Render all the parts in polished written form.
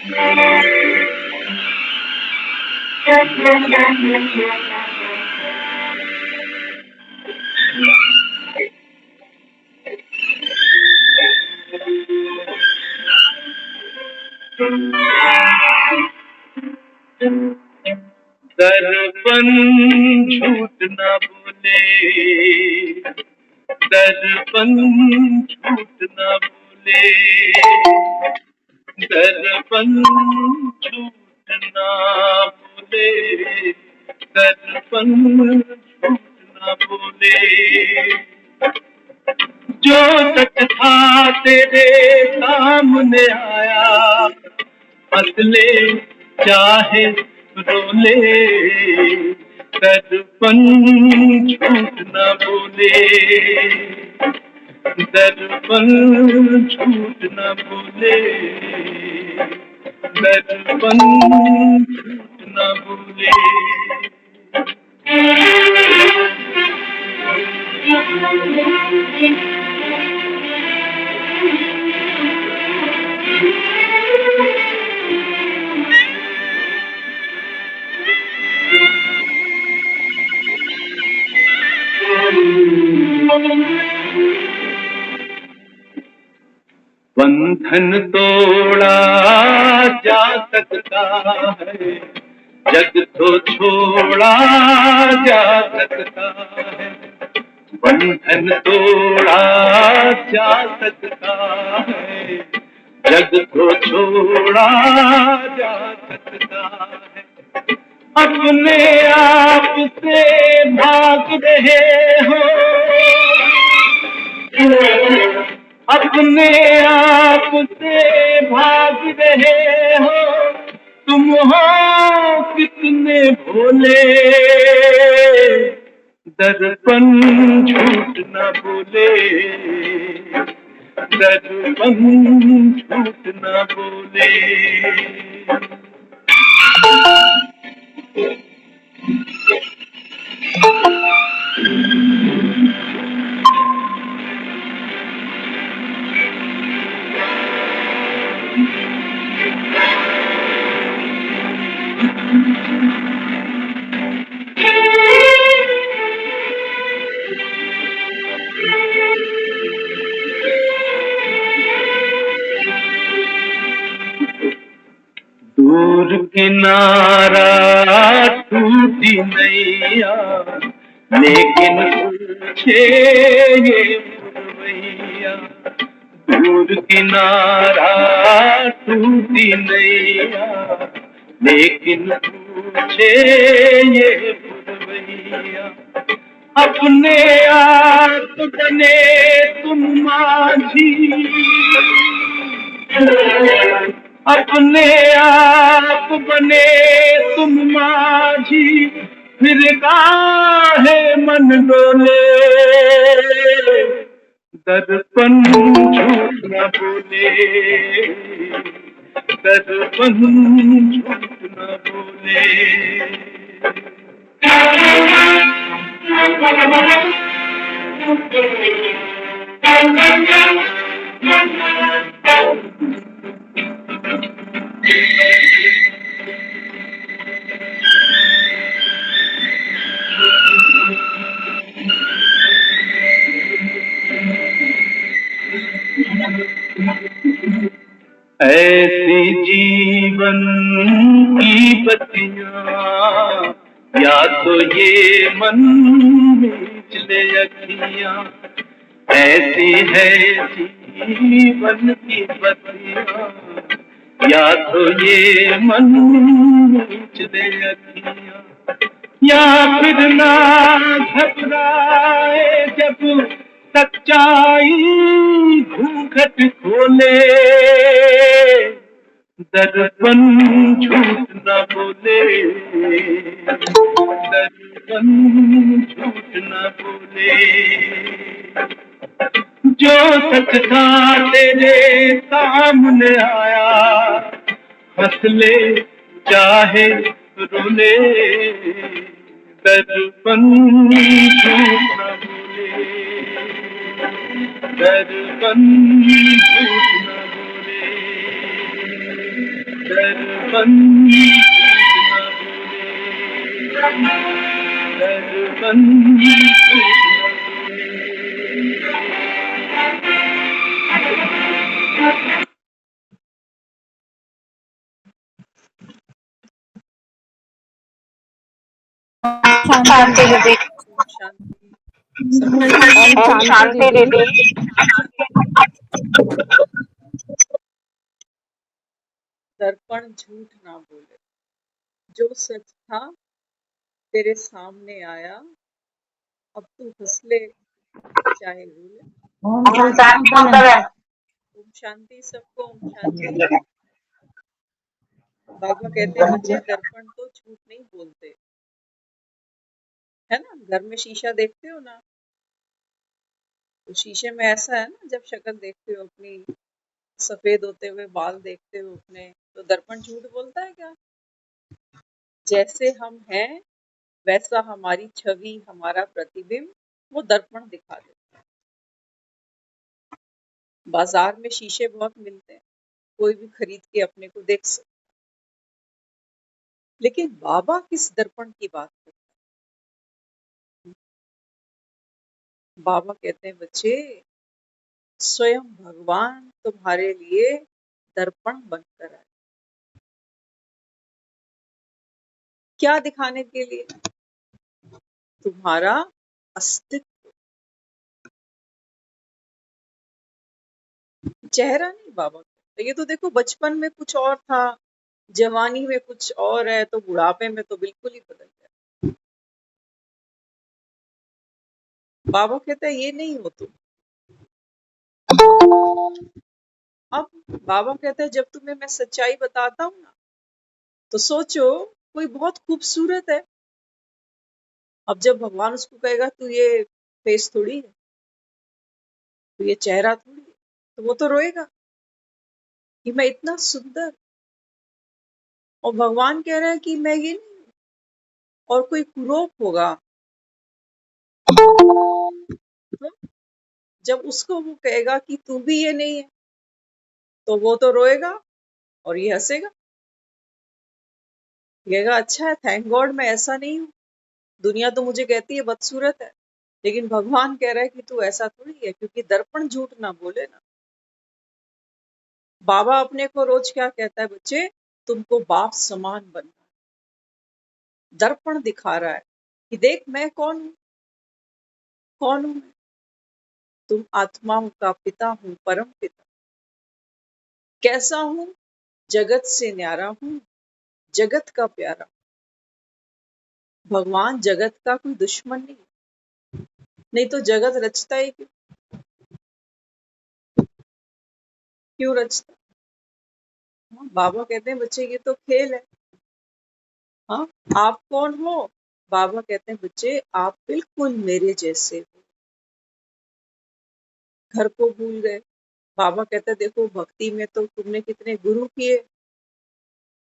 दर्पण झूठ न बोले, दर्पण झूठ न बोले, दर्पण झूठ न बोले, दर्पण झूठ न बोले। जो सच था तेरे सामने आया, हंस ले चाहे रो ले, दर्पण झूठ न बोले, दर्पण झूठ न बोले, दर्पण झूठ न बोले। बंधन तोड़ा जा सकता है, जग तो छोड़ा जा सकता है। बंधन तोड़ा जा सकता है, जग को छोड़ा जा सकता है। अपने आप से भाग रहे हो, अपने आप से भाग रहे हो, तुम हो कितने भोले, दर्पण झूठ न बोले, दर्पण झूठ न बोले। दूर किनारा टूटी नैया, लेकिन पूछे ये पुरवैया। दूर किनारा टूटी नैया, लेकिन पूछे ये पुरवैया। अपने आप बने तुम माझी, अपने आप बने तुम माझी, फिर काहे मन डोले, दर्पण झूठ न बोले, दर्पण झूठ न बोले। ऐसी जीवन की बत्तियां, या तो ये मन मीच ले अखियां। ऐसी है जीवन की बत्तियां, या तो ये मन मीच ले अखियां। या फिर ना घबराए जब सच्चाई घूंघट खोले, दर्पण झूठ न बोले, दर्पण झूठ न बोले। जो सच था तेरे सामने आया, हंस ले चाहे रो ले, दर्पण झूठ न बोले, दर्पण झूठ न बोले, दर्पण झूठ न बोले, दर्पण झूठ न बोले। शांति दीदी। शांति सबको ओम शांति दीदी। दर्पण झूठ ना बोले, जो सच था तेरे सामने आया, अब तू हंस ले चाहे रो ले। ओम शांति माता। ओम शांति सबको। ओम शांति। बाबा कहते हैं बच्चे दर्पण तो झूठ नहीं बोलते, है ना। घर में शीशा देखते हो ना, तो शीशे में ऐसा है ना, जब शक्ल देखते हो अपनी, सफेद होते हुए बाल देखते हो अपने, तो दर्पण झूठ बोलता है क्या? जैसे हम हैं वैसा हमारी छवि, हमारा प्रतिबिंब वो दर्पण दिखा देता है। बाजार में शीशे बहुत मिलते हैं, कोई भी खरीद के अपने को देख सकता, लेकिन बाबा किस दर्पण की बात करते हैं? बाबा कहते हैं बच्चे स्वयं भगवान तुम्हारे लिए दर्पण बनकर आए। क्या दिखाने के लिए? तुम्हारा अस्तित्व। चेहरा नहीं बाबा का, ये तो देखो बचपन में कुछ और था, जवानी में कुछ और है, तो बुढ़ापे में तो बिल्कुल ही बदल गया। बाबा कहता है ये नहीं हो तुम। अब बाबा कहता है जब तुम्हें मैं सच्चाई बताता हूँ ना, तो सोचो कोई बहुत खूबसूरत है। अब जब भगवान उसको कहेगा तू ये फेस थोड़ी है, तो ये चेहरा थोड़ी है, तो वो तो रोएगा कि मैं इतना सुंदर, और भगवान कह रहा है कि मैं ये नहीं हूं। और कोई कुरूप होगा, तो जब उसको वो कहेगा कि तू भी ये नहीं है, तो वो तो रोएगा और ये हंसेगा, कहेगा अच्छा है, थैंक गॉड मैं ऐसा नहीं हूं। दुनिया तो मुझे कहती है बदसूरत है, लेकिन भगवान कह रहा है कि तू ऐसा थोड़ी है, क्योंकि दर्पण झूठ ना बोले ना। बाबा अपने को रोज क्या कहता है बच्चे, तुमको बाप समान बनना है। दर्पण दिखा रहा है कि देख मैं कौन हूं, कौन हूं मैं। तुम आत्माओं का पिता हूं, परम पिता। कैसा हूं? जगत से न्यारा हूं, जगत का प्यारा। भगवान जगत का कोई दुश्मन नहीं, नहीं तो जगत रचता ही क्यों? क्यों रचता? हाँ, बाबा कहते हैं बच्चे ये तो खेल है। हाँ, आप कौन हो? बाबा कहते हैं बच्चे आप बिल्कुल मेरे जैसे हो। घर को भूल गए। बाबा कहते हैं देखो भक्ति में तो तुमने कितने गुरु किए,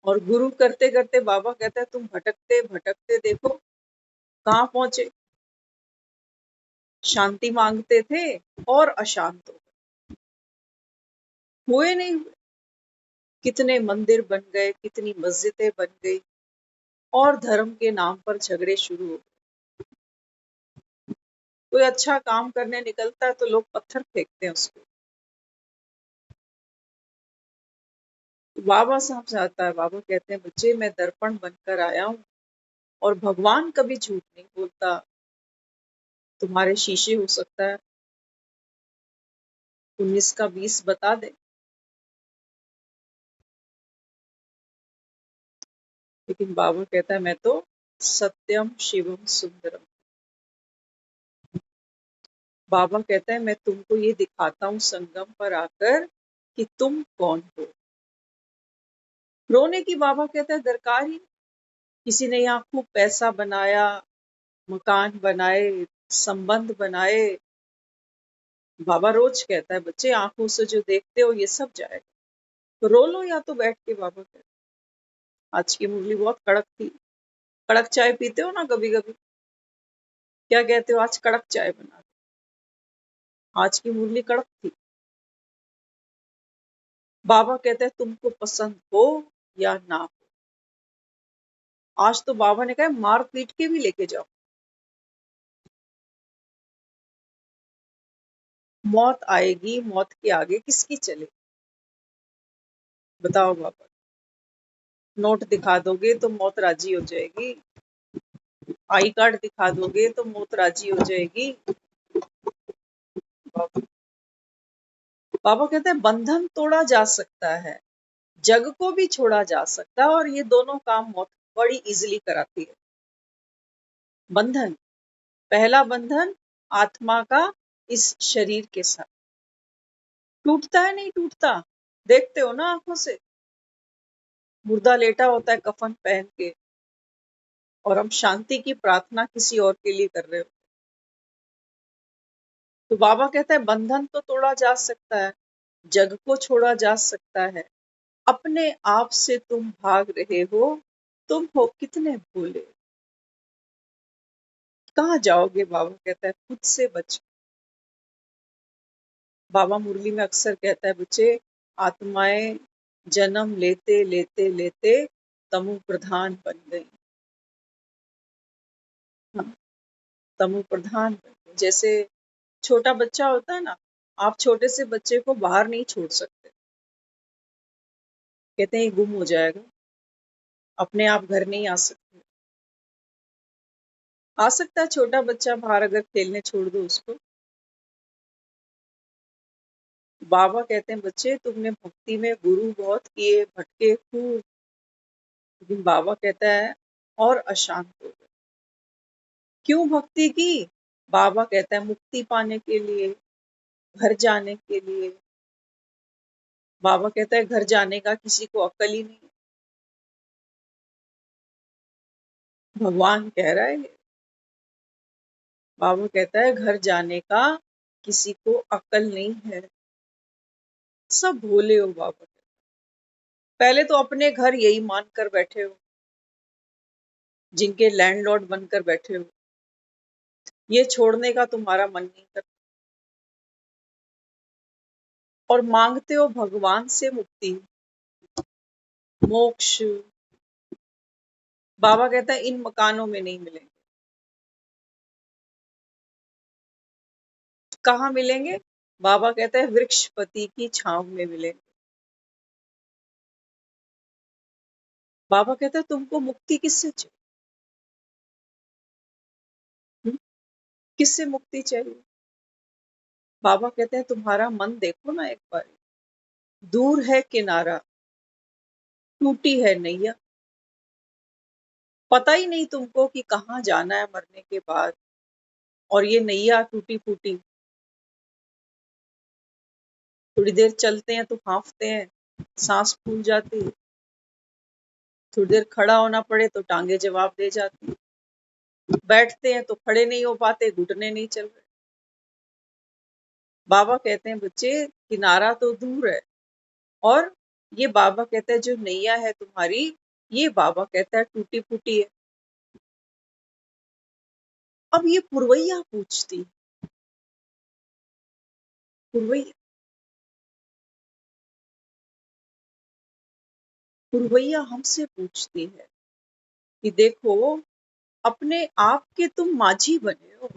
और गुरु करते करते बाबा कहते हैं तुम भटकते भटकते देखो कहाँ पहुंचे। शांति मांगते थे और अशांत हो हुए नहीं हुए। कितने मंदिर बन गए, कितनी मस्जिदें बन गई, और धर्म के नाम पर झगड़े शुरू हो गए। कोई अच्छा काम करने निकलता है तो लोग पत्थर फेंकते हैं उसको। बाबा साहब से आता है, बाबा कहते हैं बच्चे मैं दर्पण बनकर आया हूँ, और भगवान कभी झूठ नहीं बोलता। तुम्हारे शीशे हो सकता है 19 का 20 बता दे, लेकिन बाबा कहता है मैं तो सत्यम शिवम सुंदरम। बाबा कहता है मैं तुमको ये दिखाता हूँ संगम पर आकर कि तुम कौन हो। रोने की बाबा कहता है दरकार ही। किसी ने यहाँ खूब पैसा बनाया, मकान बनाए, संबंध बनाए। बाबा रोज कहता है बच्चे आंखों से जो देखते हो ये सब जाएगा, तो रो लो या तो बैठ के। बाबा कहता है आज की मुरली बहुत कड़क थी। कड़क चाय पीते हो ना कभी कभी, क्या कहते हो आज कड़क चाय बना दो। आज की मुरली कड़क थी। बाबा कहते हैं तुमको पसंद हो या ना हो। आज तो बाबा ने कहा मार पीट के भी लेके जाओ, मौत आएगी, मौत के आगे किसकी चले? बताओ बाबा, नोट दिखा दोगे तो मौत राजी हो जाएगी, आई कार्ड दिखा दोगे तो मौत राजी हो जाएगी। बाबा, बाबा कहते हैं बंधन तोड़ा जा सकता है, जग को भी छोड़ा जा सकता है, और ये दोनों काम मौत बड़ी इजीली कराती है। बंधन, पहला बंधन आत्मा का इस शरीर के साथ, टूटता है नहीं टूटता, देखते हो ना आंखों से, मुर्दा लेटा होता है कफन पहन के, और हम शांति की प्रार्थना किसी और के लिए कर रहे हो। तो बाबा कहता है बंधन तो तोड़ा जा सकता है, जग को छोड़ा जा सकता है, अपने आप से तुम भाग रहे हो, तुम हो कितने भोले। कहाँ जाओगे? बाबा कहता है खुद से बच। बाबा मुरली में अक्सर कहता है बच्चे, आत्माएं जन्म लेते लेते लेते तमु प्रधान बन गई। हाँ, तमु प्रधान बन गई। जैसे छोटा बच्चा होता है ना, आप छोटे से बच्चे को बाहर नहीं छोड़ सकते, कहते हैं ये गुम हो जाएगा, अपने आप घर नहीं आ सकते। आ सकता है छोटा बच्चा बाहर, अगर खेलने छोड़ दो उसको। बाबा कहते हैं बच्चे तुमने भक्ति में गुरु बहुत किए, भटके खूब, लेकिन बाबा कहता है और अशांत हो गए। क्यों भक्ति की? बाबा कहता है मुक्ति पाने के लिए, घर जाने के लिए। बाबा कहता है घर जाने का किसी को अक्ल ही नहीं। भगवान कह रहा है ये। बाबा कहता है घर जाने का किसी को अक्ल नहीं है, सब भोले हो। बाबा कहता है पहले तो अपने घर यही मान कर बैठे हो, जिनके लैंडलॉर्ड बनकर बैठे हो, ये छोड़ने का तुम्हारा मन नहीं करता, और मांगते हो भगवान से मुक्ति, मोक्ष। बाबा कहता है इन मकानों में नहीं मिलेंगे। कहाँ मिलेंगे? बाबा कहता है वृक्षपति की छांव में मिलेंगे। बाबा कहता है तुमको मुक्ति किससे चाहिए? किससे मुक्ति चाहिए? बाबा कहते हैं तुम्हारा मन देखो ना एक बार, दूर है किनारा, टूटी है नैया, पता ही नहीं तुमको कि कहाँ जाना है मरने के बाद, और ये नैया टूटी फूटी। थोड़ी देर चलते हैं तो हांफते हैं, सांस फूल जाती है, थोड़ी देर खड़ा होना पड़े तो टांगे जवाब दे जाती, बैठते हैं तो खड़े नहीं हो पाते, घुटने नहीं चल रहे। बाबा कहते हैं बच्चे किनारा तो दूर है, और ये बाबा कहता है जो नैया है तुम्हारी, ये बाबा कहता है टूटी फूटी है। अब ये पुरवैया पूछती, पुरवैया, पुरवैया हमसे पूछती है कि देखो अपने आप के तुम माझी बने हो,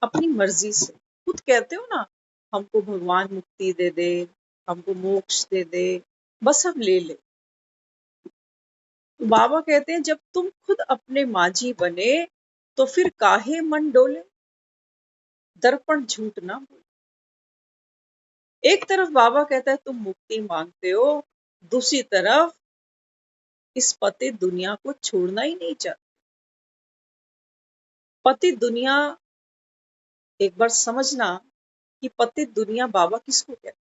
अपनी मर्जी से खुद कहते हो ना हमको भगवान मुक्ति दे दे, हमको मोक्ष दे दे, बस हम ले ले। तो बाबा कहते हैं जब तुम खुद अपने माझी बने तो फिर काहे मन डोले, दर्पण झूठ ना बोले। एक तरफ बाबा कहता है तुम मुक्ति मांगते हो, दूसरी तरफ इस पतित दुनिया को छोड़ना ही नहीं चाहते। पतित दुनिया, एक बार समझना कि पतित दुनिया बाबा किसको कहता,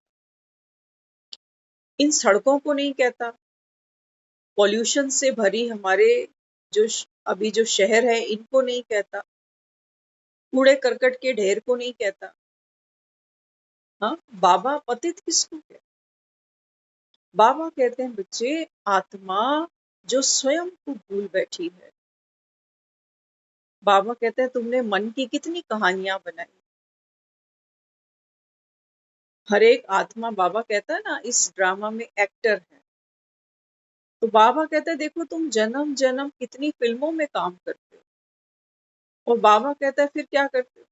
इन सड़कों को नहीं कहता, पॉल्यूशन से भरी हमारे जो अभी जो शहर है इनको नहीं कहता, कूड़े करकट के ढेर को नहीं कहता। हाँ, बाबा पतित किसको कहता? बाबा कहते हैं बच्चे आत्मा जो स्वयं को भूल बैठी है। बाबा कहते हैं तुमने मन की कितनी कहानियां बनाई। हर एक आत्मा, बाबा कहता है ना, इस ड्रामा में एक्टर है। तो बाबा कहते हैं देखो तुम जन्म जन्म कितनी फिल्मों में काम करते हो। और बाबा कहता है फिर क्या करते हो?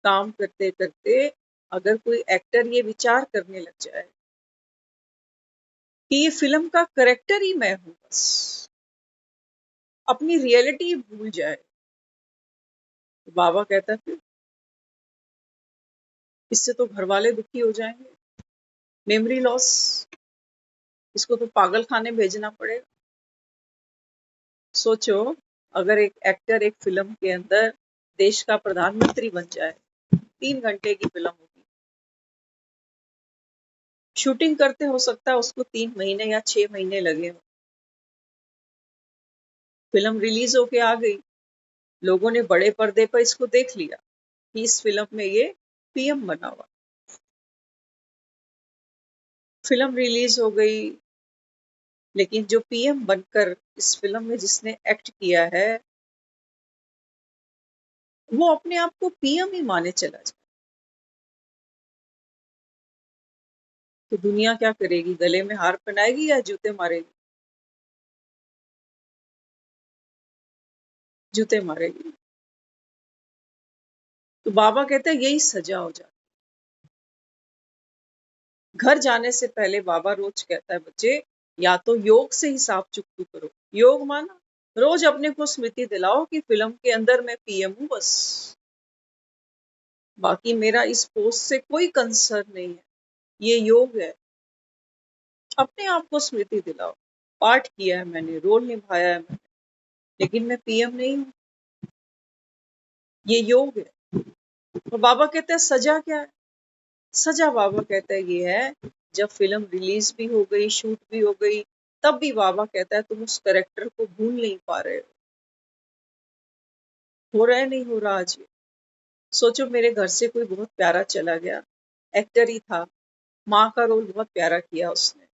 काम करते करते अगर कोई एक्टर ये विचार करने लग जाए कि ये फिल्म का करेक्टर ही मैं हूं, बस अपनी रियलिटी भूल जाए, तो बाबा कहता है फिर इससे तो घर वाले दुखी हो जाएंगे, मेमोरी लॉस, इसको तो पागल खाने भेजना पड़ेगा। सोचो, अगर एक एक्टर एक फिल्म के अंदर देश का प्रधानमंत्री बन जाए, 3 घंटे की फिल्म होगी, शूटिंग करते हो सकता है उसको 3 महीने या 6 महीने लगे हो। फिल्म रिलीज होके आ गई, लोगों ने बड़े पर्दे पर इसको देख लिया कि इस फिल्म में ये पीएम बना हुआ। फिल्म रिलीज हो गई, लेकिन जो पीएम बनकर इस फिल्म में जिसने एक्ट किया है वो अपने आप को पीएम ही माने चला जाए, तो दुनिया क्या करेगी? गले में हार पहनाएगी या जूते मारेगी? जूते मारेगी। तो बाबा कहते हैं यही सजा हो जाती। घर जाने से पहले बाबा रोज कहता है बच्चे, या तो योग से हिसाब चुकतू करो। योग माना रोज अपने को स्मृति दिलाओ कि फिल्म के अंदर मैं पीएम हूं, बस बाकी मेरा इस पोस्ट से कोई कंसर्न नहीं है, ये योग है। अपने आप को स्मृति दिलाओ, पाठ किया है मैंने, रोल निभाया है मैंने, लेकिन मैं पीएम नहीं हूं, ये योग है। और बाबा कहते हैं सजा क्या है? सजा बाबा कहता है ये है, जब फिल्म रिलीज भी हो गई, शूट भी हो गई, तब भी बाबा कहता है तुम उस कैरेक्टर को भूल नहीं पा रहे हो रहा है, नहीं हो रहा आज ये। सोचो मेरे घर से कोई बहुत प्यारा चला गया, एक्टर ही था, माँ का रोल बहुत प्यारा किया उसने,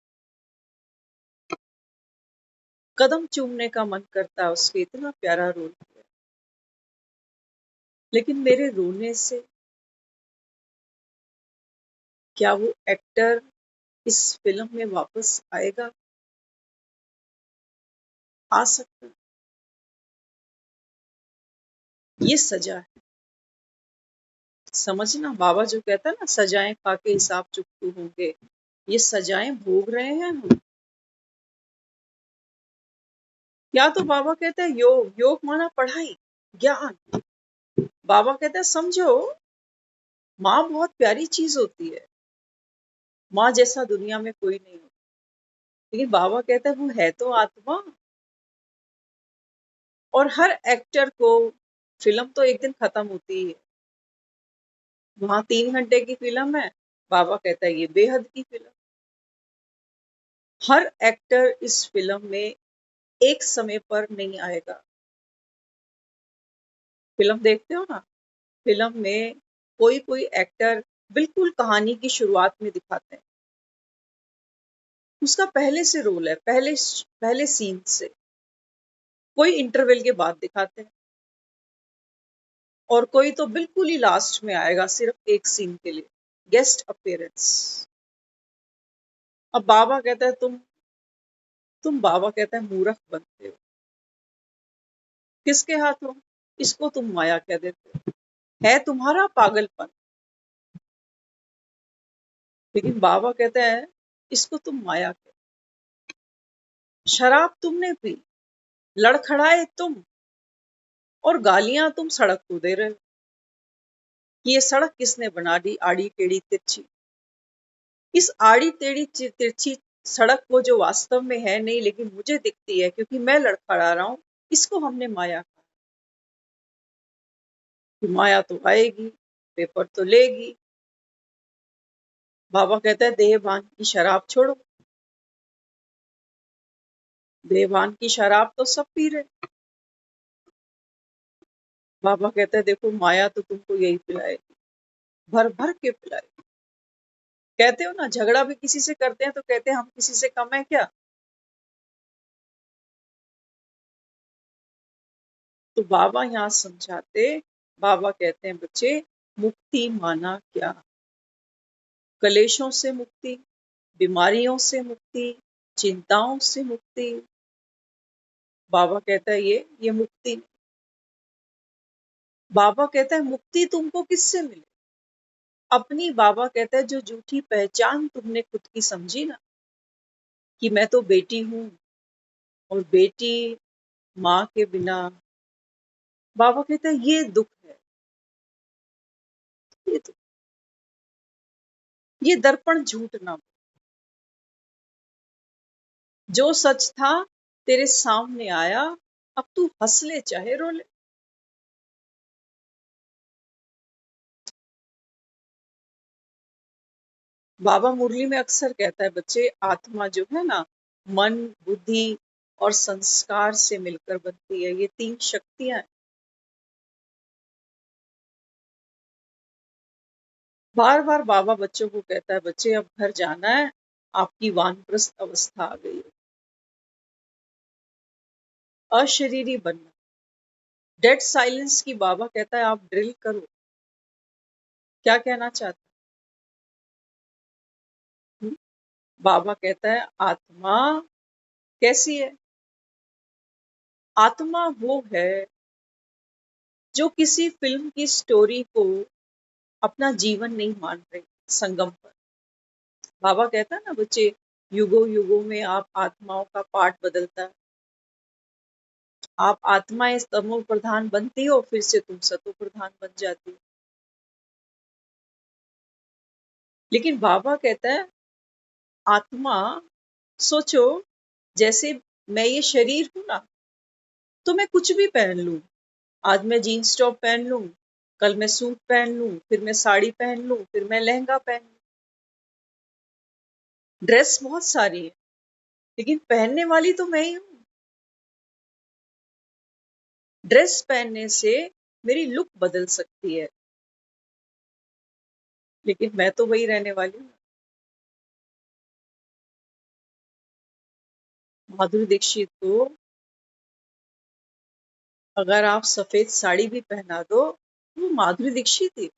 कदम चूमने का मन करता है उसके, इतना प्यारा रोल किया, लेकिन मेरे रोने से क्या वो एक्टर इस फिल्म में वापस आएगा? आ सकता है। ये सजा है, समझना। बाबा जो कहता है ना, सजाएं खा के हिसाब चुकतू होंगे, ये सजाएं भोग रहे हैं हम। या तो बाबा कहते हैं योग, योग माना पढ़ाई, ज्ञान। बाबा कहते हैं समझो, माँ बहुत प्यारी चीज होती है, माँ जैसा दुनिया में कोई नहीं होता, लेकिन बाबा कहता है वो है तो आत्मा। और हर एक्टर को फिल्म तो एक दिन खत्म होती है, वहां 3 घंटे की फिल्म है, बाबा कहता है ये बेहद की फिल्म। हर एक्टर इस फिल्म में एक समय पर नहीं आएगा। फिल्म देखते हो ना, फिल्म में कोई कोई एक्टर बिल्कुल कहानी की शुरुआत में दिखाते हैं, उसका पहले से रोल है, पहले पहले सीन से। कोई इंटरवल के बाद दिखाते हैं, और कोई तो बिल्कुल ही लास्ट में आएगा सिर्फ एक सीन के लिए, गेस्ट अपीयरेंस। अब बाबा कहता है तुम बाबा कहता है मूर्ख बनते हो, किसके हाथों? इसको तुम माया कह देते हो, है तुम्हारा पागलपन, लेकिन बाबा कहता है इसको तुम माया कह। शराब तुमने पी, लड़खड़ाए तुम, और गालियां तुम सड़क को दे रहे हो। ये सड़क किसने बना दी? आड़ी टेढ़ी तिरछी। इस आड़ी टेढ़ी तिरछी सड़क को जो वास्तव में है नहीं, लेकिन मुझे दिखती है क्योंकि मैं लड़खड़ा रहा हूं, इसको हमने माया कहा। कि माया तो आएगी, पेपर तो लेगी। बाबा कहता है देहभान की शराब छोड़ो। देहभान की शराब तो सब पी रहे। बाबा कहता है देखो माया तो तुमको यही पिलाएगी, भर भर के पिलाएगी। कहते हो ना, झगड़ा भी किसी से करते हैं तो कहते हैं हम किसी से कम है क्या? तो बाबा यहाँ समझाते, बाबा कहते हैं बच्चे, मुक्ति माना क्या? कलेशों से मुक्ति, बीमारियों से मुक्ति, चिंताओं से मुक्ति। बाबा कहता है ये मुक्ति नहीं। बाबा कहता है मुक्ति तुमको किससे मिले? अपनी। बाबा कहता है जो झूठी पहचान तुमने खुद की समझी ना, कि मैं तो बेटी हूं और बेटी माँ के बिना। बाबा कहता है ये दुख है, ये दुख, ये दर्पण झूठ ना। जो सच था तेरे सामने आया, अब तू हंस ले चाहे रो ले। बाबा मुरली में अक्सर कहता है बच्चे, आत्मा जो है ना, मन, बुद्धि और संस्कार से मिलकर बनती है। ये तीन शक्तियां हैं। बार बार बाबा बच्चों को कहता है बच्चे अब घर जाना है, आपकी वानप्रस्थ अवस्था आ गई है, अशरीरी बनना। डेड साइलेंस की बाबा कहता है आप ड्रिल करो। क्या कहना चाहते हैं? बाबा कहता है आत्मा कैसी है? आत्मा वो है जो किसी फिल्म की स्टोरी को अपना जीवन नहीं मान रही। संगम पर बाबा कहता है ना बच्चे, युगों युगों में आप आत्माओं का पाठ बदलता है। आप आत्माएं तमो प्रधान बनती हो, फिर से तुम सतो प्रधान बन जाती हो। लेकिन बाबा कहता है आत्मा, सोचो जैसे मैं ये शरीर हूं ना, तो मैं कुछ भी पहन लूं। आज मैं जीन्स टॉप पहन लूं, कल मैं सूट पहन लूं, फिर मैं साड़ी पहन लूं, फिर मैं लहंगा पहन लूं। ड्रेस बहुत सारी है, लेकिन पहनने वाली तो मैं ही हूं। ड्रेस पहनने से मेरी लुक बदल सकती है, लेकिन मैं तो वही रहने वाली हूँ। माधुरी दीक्षित को अगर आप सफेद साड़ी भी पहना दो, वो माधुरी दीक्षित ही है।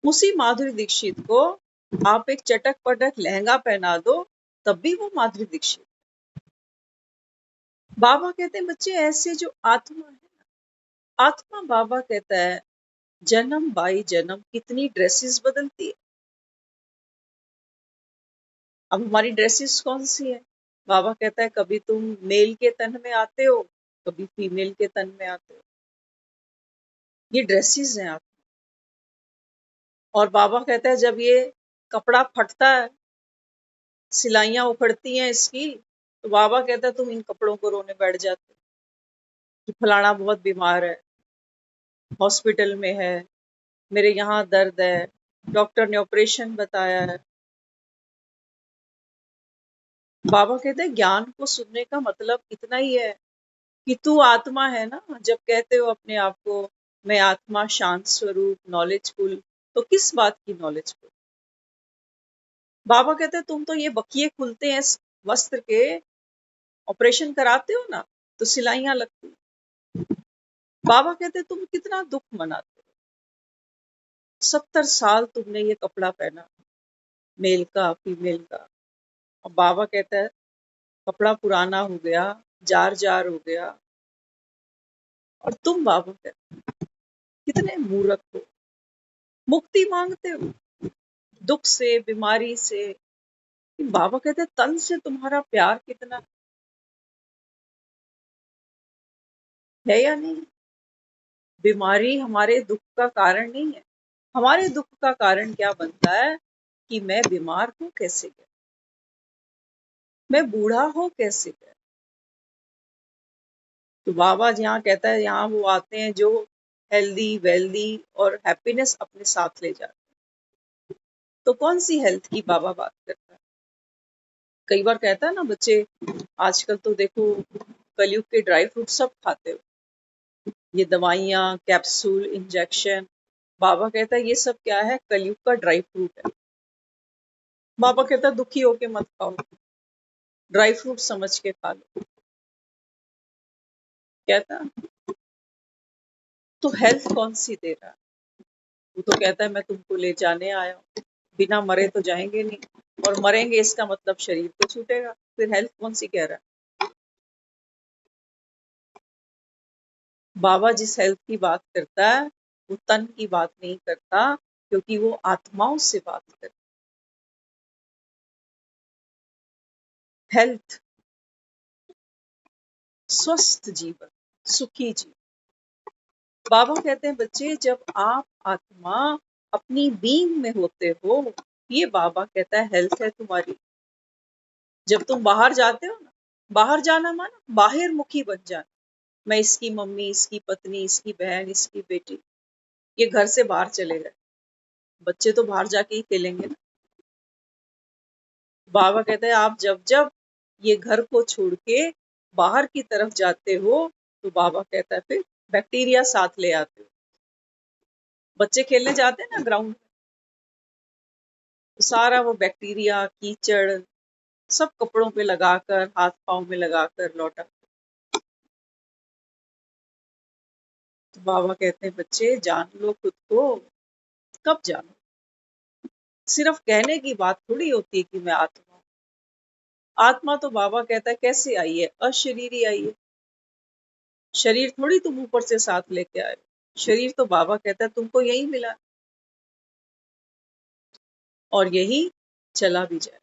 उसी माधुरी दीक्षित को आप एक चटक पटक लहंगा पहना दो, तब भी वो माधुरी दीक्षित। बाबा कहते हैं बच्चे ऐसे जो आत्मा है, आत्मा बाबा कहता है जन्म बाई जन्म कितनी ड्रेसेस बदलती है। अब हमारी ड्रेसेस कौन सी है? बाबा कहता है कभी तुम मेल के तन में आते हो, कभी फीमेल के तन में आते हो। ये ड्रेसेस हैं आप। और बाबा कहता है जब ये कपड़ा फटता है, सिलाइयां उखड़ती हैं इसकी, तो बाबा कहता है तुम इन कपड़ों को रोने बैठ जाते हो कि फलाना बहुत बीमार है, हॉस्पिटल में है, मेरे यहाँ दर्द है, डॉक्टर ने ऑपरेशन बताया है। बाबा कहते हैं ज्ञान को सुनने का मतलब इतना ही है कि तू आत्मा है ना। जब कहते हो अपने आप को मैं आत्मा, शांत स्वरूप, नॉलेजफुल, तो किस बात की नॉलेजफुल? बाबा कहते हैं तुम तो ये बकिए खुलते हैं इस वस्त्र के, ऑपरेशन कराते हो ना, तो सिलाइयां लगती। बाबा कहते हैं तुम कितना दुख मनाते हो। 70 साल तुमने ये कपड़ा पहना, मेल का, फीमेल का। और बाबा कहता है कपड़ा पुराना हो गया, जार जार हो गया, और तुम बाबा कहते कितने मूर्ख हो, मुक्ति मांगते हो दुख से, बीमारी से। बाबा कहते हैं तन से तुम्हारा प्यार कितना है या नहीं? बीमारी हमारे दुख का कारण नहीं है। हमारे दुख का कारण क्या बनता है कि मैं बीमार हूं कैसे गया, मैं बूढ़ा हो कैसे गया। तो बाबा यहाँ कहता है यहाँ वो आते हैं जो हेल्दी, वेल्दी और हैप्पीनेस अपने साथ ले जाते हैं। तो कौन सी हेल्थ की बाबा बात करता है? कई बार कहता है ना बच्चे, आजकल तो देखो कलयुग के ड्राई फ्रूट सब खाते हो, ये दवाइयाँ, कैप्सूल, इंजेक्शन। बाबा कहता है ये सब क्या है? कलयुग का ड्राई फ्रूट है। बाबा कहता है दुखी होके मत खाओ, ड्राई फ्रूट समझ के खा लो। कहता तो हेल्थ कौन सी दे रहा है? वो तो कहता है मैं तुमको ले जाने आया हूँ। बिना मरे तो जाएंगे नहीं, और मरेंगे इसका मतलब शरीर तो छूटेगा, फिर हेल्थ कौन सी कह रहा है। बाबा जिस हेल्थ की बात करता है वो तन की बात नहीं करता, क्योंकि वो आत्माओं से बात करता है। हेल्थ, स्वस्थ जीवन, सुखी जीवन। बाबा कहते हैं बच्चे, जब आप आत्मा अपनी बींग में होते हो, ये बाबा कहता है हेल्थ है तुम्हारी। जब तुम बाहर जाते हो ना, बाहर जाना माना बाहिर मुखी बन जाना, मैं इसकी मम्मी, इसकी पत्नी, इसकी बहन, इसकी बेटी, ये घर से बाहर चले गए। बच्चे तो बाहर जाके ही खेलेंगे ना। बाबा कहते हैं आप जब जब ये घर को छोड़ के बाहर की तरफ जाते हो, तो बाबा कहता है फिर बैक्टीरिया साथ ले आते हो। बच्चे खेलने जाते हैं ना ग्राउंड में, तो सारा वो बैक्टीरिया, कीचड़ सब कपड़ों पे लगाकर, हाथ पांव में लगाकर लौटा। तो बाबा कहते हैं बच्चे जान लो खुद को। कब जानो? सिर्फ कहने की बात थोड़ी होती है कि मैं आत्मा हूं। आत्मा तो बाबा कहता है कैसे आई है? अशरीरी आई है। शरीर थोड़ी तुम ऊपर से साथ लेके आए। शरीर तो बाबा कहता है तुमको यही मिला, और यही चला भी जाए।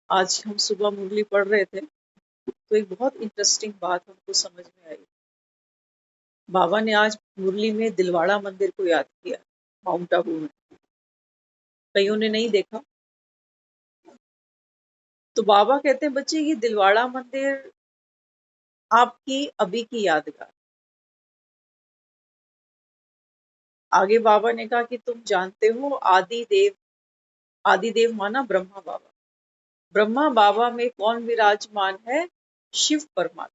आज हम सुबह मुरली पढ़ रहे थे, तो एक बहुत इंटरेस्टिंग बात हमको समझ में आई। बाबा ने आज मुरली में दिलवाड़ा मंदिर को याद किया, माउंट आबू में। कईयों ने नहीं देखा। तो बाबा कहते हैं बच्चे, ये दिलवाड़ा मंदिर आपकी अभी की यादगार। आगे बाबा ने कहा कि तुम जानते हो आदि देव, आदि देव माना ब्रह्मा बाबा। ब्रह्मा बाबा में कौन विराजमान है? शिव परमात्मा।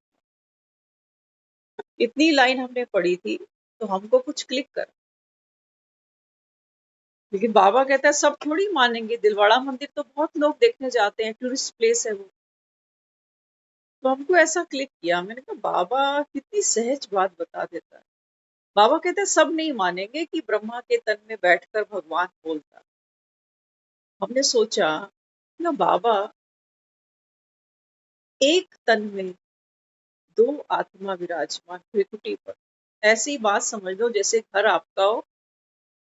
इतनी लाइन हमने पढ़ी थी तो हमको कुछ क्लिक कर। लेकिन बाबा कहता है सब थोड़ी मानेंगे। दिलवाड़ा मंदिर तो बहुत लोग देखने जाते हैं, टूरिस्ट प्लेस है वो। तो हमको ऐसा क्लिक किया, मैंने कहा बाबा कितनी सहज बात बता देता है। बाबा कहते हैं सब नहीं मानेंगे कि ब्रह्मा के तन में बैठकर भगवान बोलता। हमने सोचा ना बाबा, एक तन में दो आत्मा विराजमान त्रिकुटी पर। ऐसी बात समझ लो जैसे घर आपका हो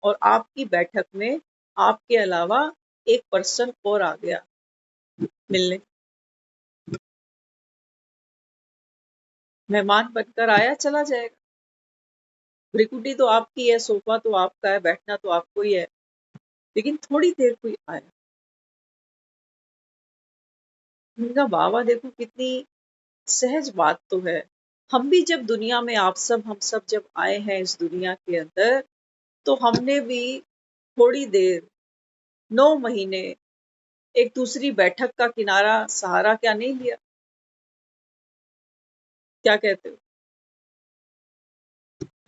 और आपकी बैठक में आपके अलावा एक पर्सन और आ गया मिलने। मेहमान बनकर आया, चला जाएगा। त्रिकुटी तो आपकी है, सोफा तो आपका है, बैठना तो आपको ही है। लेकिन थोड़ी देर कोई आया। उनका बाबा देखो कितनी सहज बात तो है। हम भी जब दुनिया में, आप सब, हम सब जब आए हैं इस दुनिया के अंदर, तो हमने भी थोड़ी देर, 9 महीने एक दूसरी बैठक का किनारा, सहारा क्या नहीं लिया? क्या कहते हो?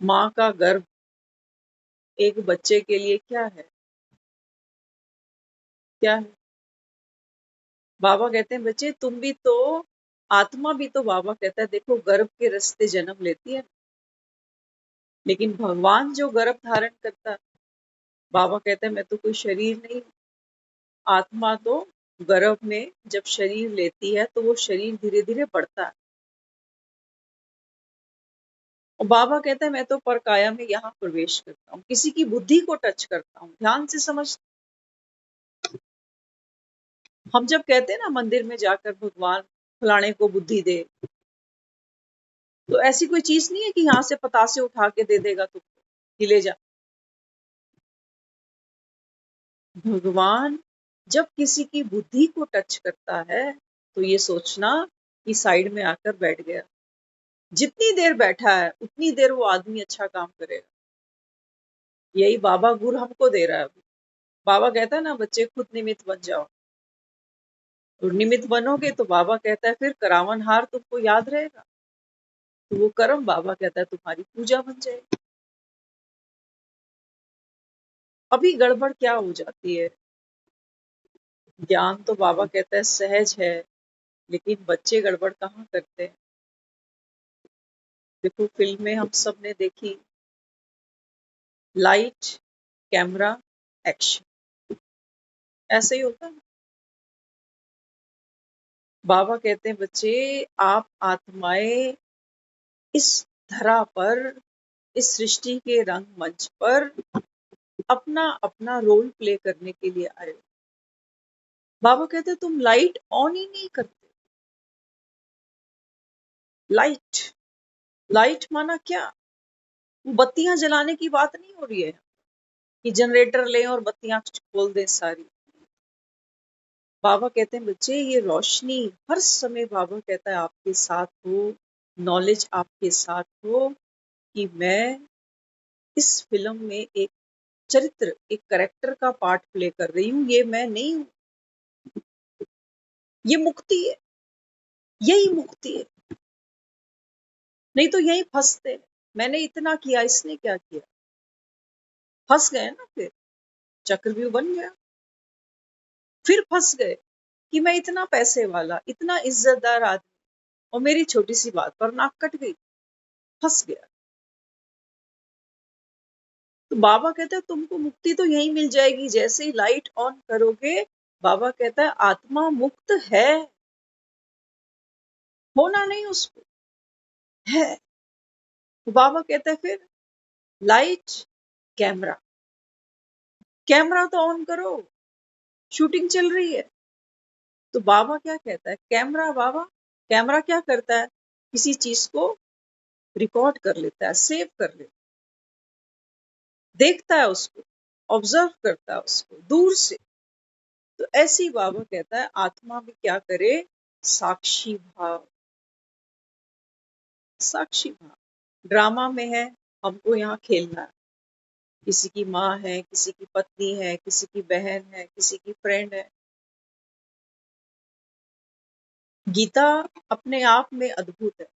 माँ का गर्भ एक बच्चे के लिए क्या है? क्या है? बाबा कहते हैं बच्चे तुम भी तो, आत्मा भी तो, बाबा कहता है देखो गर्भ के रास्ते जन्म लेती है, लेकिन भगवान जो गर्भ धारण करता है, बाबा कहते हैं मैं तो कोई शरीर नहीं हूँ। आत्मा तो गर्भ में जब शरीर लेती है तो वो शरीर धीरे धीरे बढ़ता है। और बाबा कहता है मैं तो परकाया में यहाँ प्रवेश करता हूँ, किसी की बुद्धि को टच करता हूँ, ध्यान से समझ। हम जब कहते हैं ना मंदिर में जाकर भगवान फलाने को बुद्धि दे, तो ऐसी कोई चीज नहीं है कि यहाँ से पतासे उठा के दे देगा तुमको कि ले जा। भगवान जब किसी की बुद्धि को टच करता है तो ये सोचना कि साइड में आकर बैठ गया। जितनी देर बैठा है उतनी देर वो आदमी अच्छा काम करेगा। यही बाबा गुरु हमको दे रहा है अभी। बाबा कहता है ना बच्चे खुद निमित्त बन जाओ, और निमित्त बनोगे तो बाबा कहता है फिर करावन हार तुमको याद रहेगा, तो वो कर्म बाबा कहता है तुम्हारी पूजा बन जाएगी। अभी गड़बड़ क्या हो जाती है? ज्ञान तो बाबा कहता है सहज है, लेकिन बच्चे गड़बड़ कहाँ करते हैं? देखो फिल्में हम सब ने देखी, लाइट कैमरा एक्शन। ऐसे ही होता है। बाबा कहते हैं बच्चे, आप आत्माएं इस धरा पर, इस सृष्टि के रंगमंच पर अपना अपना रोल प्ले करने के लिए आए हो। बाबा कहते हैं तुम लाइट ऑन ही नहीं करते। लाइट, लाइट माना क्या? बत्तियां जलाने की बात नहीं हो रही है कि जनरेटर लें और बत्तियां खोल दें सारी। बाबा कहते हैं बच्चे, ये रोशनी हर समय, बाबा कहता है, आपके साथ हो, नॉलेज आपके साथ हो कि मैं इस फिल्म में एक चरित्र, एक करेक्टर का पार्ट प्ले कर रही हूँ, ये मैं नहीं हूँ। ये मुक्ति है, यही मुक्ति है। नहीं तो यही फंसते हैं। मैंने इतना किया, इसने क्या किया, फंस गए ना। फिर चक्रव्यूह बन गया। फिर फंस गए कि मैं इतना पैसे वाला, इतना इज्जतदार आदमी, और मेरी छोटी सी बात पर नाक कट गई, फंस गया। तो बाबा कहता है तुमको मुक्ति तो यही मिल जाएगी, जैसे ही लाइट ऑन करोगे। बाबा कहता है आत्मा मुक्त है, होना नहीं उसको, है। तो बाबा कहता है फिर लाइट, कैमरा, कैमरा तो ऑन करो, शूटिंग चल रही है। तो बाबा क्या कहता है, कैमरा, बाबा कैमरा क्या करता है, किसी चीज को रिकॉर्ड कर लेता है, सेव कर लेता है, देखता है उसको, ऑब्जर्व करता है उसको दूर से। तो ऐसी बाबा कहता है आत्मा भी क्या करे, साक्षी भाव। साक्षी भाव ड्रामा में है, हमको यहाँ खेलना है। किसी की माँ है, किसी की पत्नी है, किसी की बहन है, किसी की फ्रेंड है। गीता अपने आप में अद्भुत है।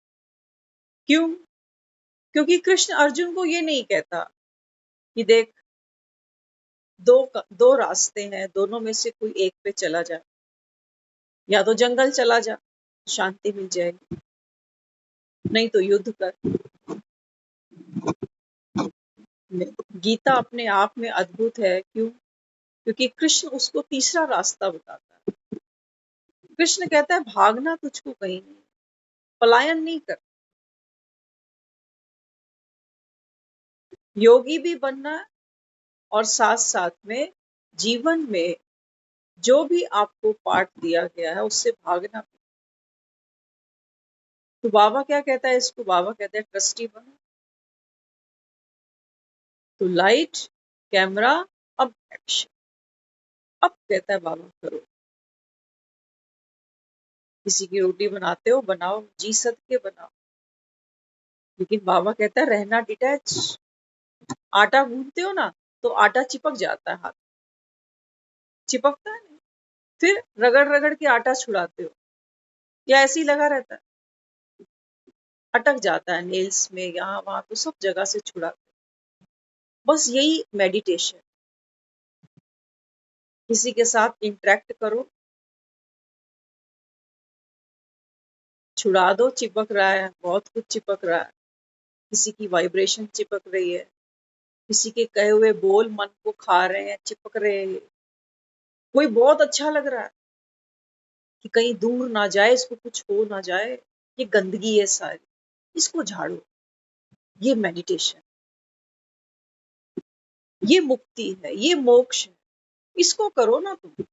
क्यों? क्योंकि कृष्ण अर्जुन को ये नहीं कहता कि देख, दो रास्ते हैं, दोनों में से कोई एक पे चला जा, या तो जंगल चला जा, शांति मिल जाएगी, नहीं तो युद्ध कर। गीता अपने आप में अद्भुत है। क्यों? क्योंकि कृष्ण उसको तीसरा रास्ता बताता है। कृष्ण कहता है भागना तुझको कहीं नहीं, पलायन नहीं कर, योगी भी बनना है, और साथ साथ में जीवन में जो भी आपको पाठ दिया गया है उससे भागना भी। तो बाबा क्या कहता है इसको, बाबा कहता है ट्रस्टी बनो। तो लाइट, कैमरा, अब एक्शन। अब कहता है बाबा करो। किसी की रोटी बनाते हो, बनाओ, जी सद के बनाओ, लेकिन बाबा कहता है रहना डिटैच। आटा गूंथते हो ना, तो आटा चिपक जाता है हाथ, चिपकता है नहीं। फिर रगड़ रगड़ के आटा छुड़ाते हो, या ऐसे ही लगा रहता है, अटक जाता है नेल्स में, यहाँ वहां, तो सब जगह से छुड़ाते हो। बस यही मेडिटेशन। किसी के साथ इंटरेक्ट करो, छुड़ा दो, चिपक रहा है, बहुत कुछ चिपक रहा है। किसी की वाइब्रेशन चिपक रही है, किसी के कहे हुए बोल मन को खा रहे हैं, चिपक रहे हैं। कोई बहुत अच्छा लग रहा है कि कहीं दूर ना जाए, इसको कुछ हो ना जाए, ये गंदगी है सारी, इसको झाड़ो। ये मेडिटेशन, ये मुक्ति है, ये मोक्ष है, इसको करो ना तुम।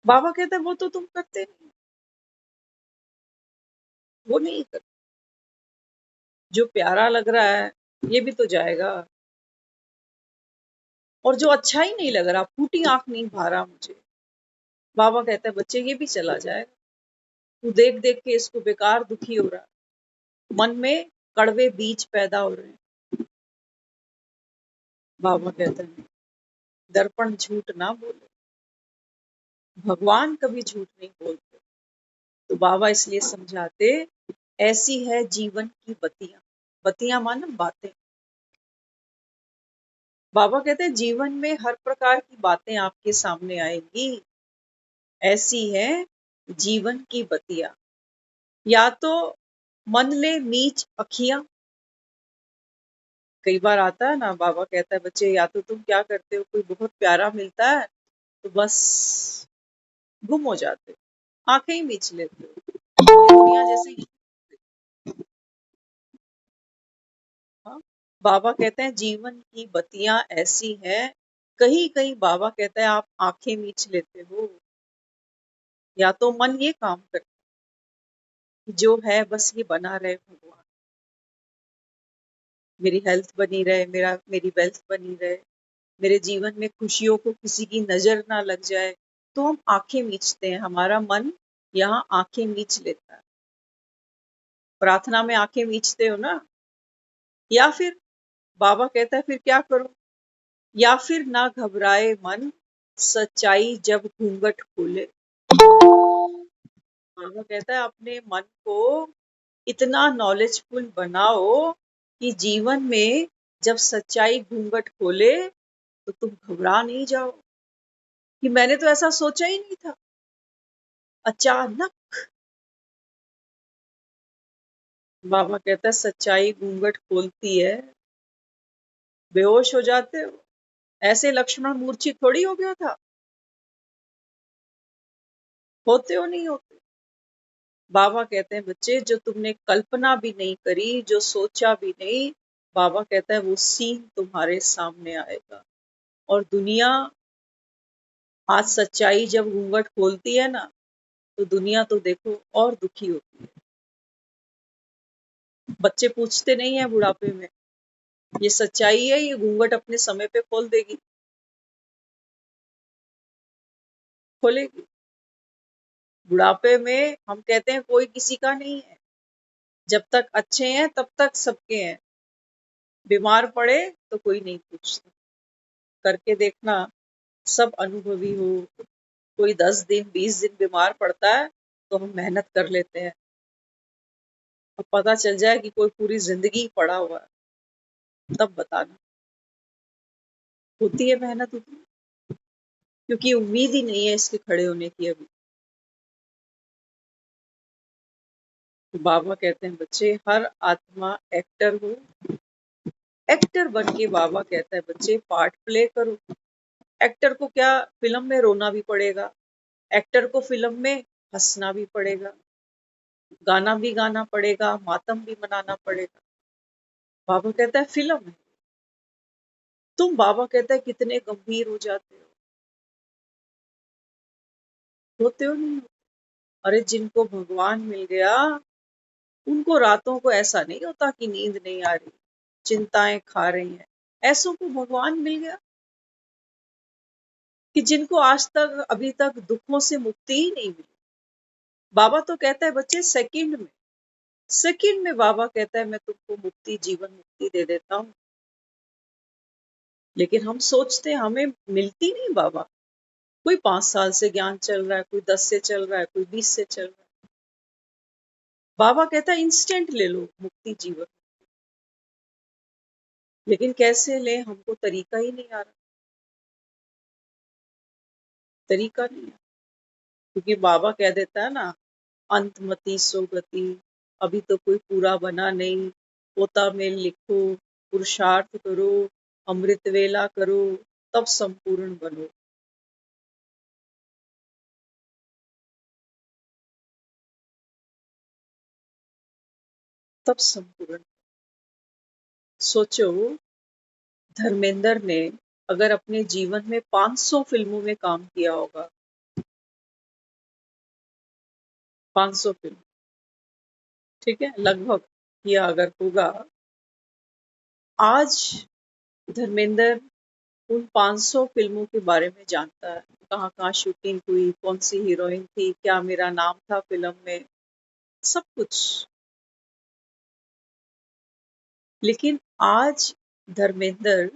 बाबा कहते हैं वो तो तुम करते नहीं, वो नहीं करते। जो प्यारा लग रहा है ये भी तो जाएगा, और जो अच्छा ही नहीं लग रहा, फूटी आंख नहीं भा रहा मुझे, बाबा कहता है बच्चे ये भी चला जाएगा। तू देख देख के इसको बेकार दुखी हो रहा, मन में कड़वे बीज पैदा हो रहे हैं। बाबा कहते हैं दर्पण झूठ ना बोले, भगवान कभी झूठ नहीं बोलते। तो बाबा इसलिए समझाते, ऐसी है जीवन की बत्तियां। बत्तियां माना बातें। बाबा कहते हैं जीवन में हर प्रकार की बातें आपके सामने आएंगी, ऐसी है जीवन की बत्तियां। या तो मन ले मीच अखियां, कई बार आता है ना, बाबा कहता है बच्चे या तो तुम क्या करते हो, कोई बहुत प्यारा मिलता है तो बस गुम हो जाते हो, आंखें ही मीच लेते हो, ये दुनिया जैसे ही। हाँ? बाबा कहते हैं जीवन की बत्तियां ऐसी हैं, कहीं कहीं बाबा कहता है आप आंखें मीच लेते हो, या तो मन ये काम करता है, जो है बस ये बना रहे भगवान, मेरी हेल्थ बनी रहे, मेरी वेल्थ बनी रहे, मेरे जीवन में खुशियों को किसी की नजर ना लग जाए, तो हम आंखें मीचते हैं, हमारा मन यहाँ आंखें मीच लेता है। प्रार्थना में आंखें मीचते हो ना, या फिर बाबा कहता है फिर क्या करो, या फिर ना घबराए मन, सच्चाई जब घूंघट खोले। बाबा कहता है अपने मन को इतना नॉलेजफुल बनाओ कि जीवन में जब सच्चाई घूंघट खोले तो तुम घबरा नहीं जाओ कि मैंने तो ऐसा सोचा ही नहीं था, अचानक। बाबा कहता है सच्चाई घूंघट खोलती है, बेहोश हो जाते हो। ऐसे लक्ष्मण मूर्छित थोड़ी हो गया था, होते हो नहीं होते। बाबा कहते हैं बच्चे जो तुमने कल्पना भी नहीं करी, जो सोचा भी नहीं, बाबा कहता है वो सीन तुम्हारे सामने आएगा। और दुनिया आज सच्चाई जब घूंघट खोलती है ना, तो दुनिया तो देखो और दुखी होती है। बच्चे पूछते नहीं है बुढ़ापे में, ये सच्चाई है, ये घूंघट अपने समय पे खोल देगी, खोलेगी। बुढ़ापे में हम कहते हैं कोई किसी का नहीं है, जब तक अच्छे हैं तब तक सबके हैं, बीमार पड़े तो कोई नहीं पूछता। करके देखना, सब अनुभवी हो, कोई 10 दिन 20 दिन बीमार पड़ता है तो हम मेहनत कर लेते हैं, अब पता चल जाए कि कोई पूरी जिंदगी पड़ा हुआ है, तब बताना होती है मेहनत उतनी, क्योंकि उम्मीद ही नहीं है इसके खड़े होने की अभी। तो बाबा कहते हैं बच्चे हर आत्मा एक्टर हो, एक्टर बन के बाबा कहता है बच्चे पार्ट प्ले करो। एक्टर को क्या फिल्म में रोना भी पड़ेगा, एक्टर को फिल्म में हंसना भी पड़ेगा, गाना भी गाना पड़ेगा, मातम भी मनाना पड़ेगा। बाबा कहता है फिल्म है, तुम बाबा कहता है कितने गंभीर हो जाते हो, होते हो नहीं? अरे जिनको भगवान मिल गया उनको रातों को ऐसा नहीं होता कि नींद नहीं आ रही, चिंताएं खा रही हैं, ऐसों को भगवान मिल गया कि जिनको आज तक अभी तक दुखों से मुक्ति ही नहीं मिली। बाबा तो कहता है बच्चे सेकंड में बाबा कहता है मैं तुमको मुक्ति, जीवन मुक्ति दे देता हूँ। लेकिन हम सोचते हैं हमें मिलती नहीं बाबा, कोई 5 साल से ज्ञान चल रहा है, कोई 10 से चल रहा है, कोई 20 से चल रहा है। बाबा कहता है इंस्टेंट ले लो मुक्ति, जीवन। लेकिन कैसे ले, हमको तरीका ही नहीं आ रहा, तरीका नहीं है। क्योंकि बाबा कह देता है ना, अंतमति सो गति, अभी तो कोई पूरा बना नहीं, पोता में लिखो, पुरुषार्थ करो, अमृत वेला करो, तब संपूर्ण बनो। तब संपूर्ण। सोचो धर्मेंद्र ने अगर अपने जीवन में 500 फिल्मों में काम किया होगा, 500 फिल्म, ठीक है, लगभग किया अगर होगा, आज धर्मेंद्र उन 500 फिल्मों के बारे में जानता है, कहाँ कहाँ शूटिंग हुई, कौन सी हीरोइन थी, क्या मेरा नाम था फिल्म में, सब कुछ। लेकिन आज धर्मेंद्र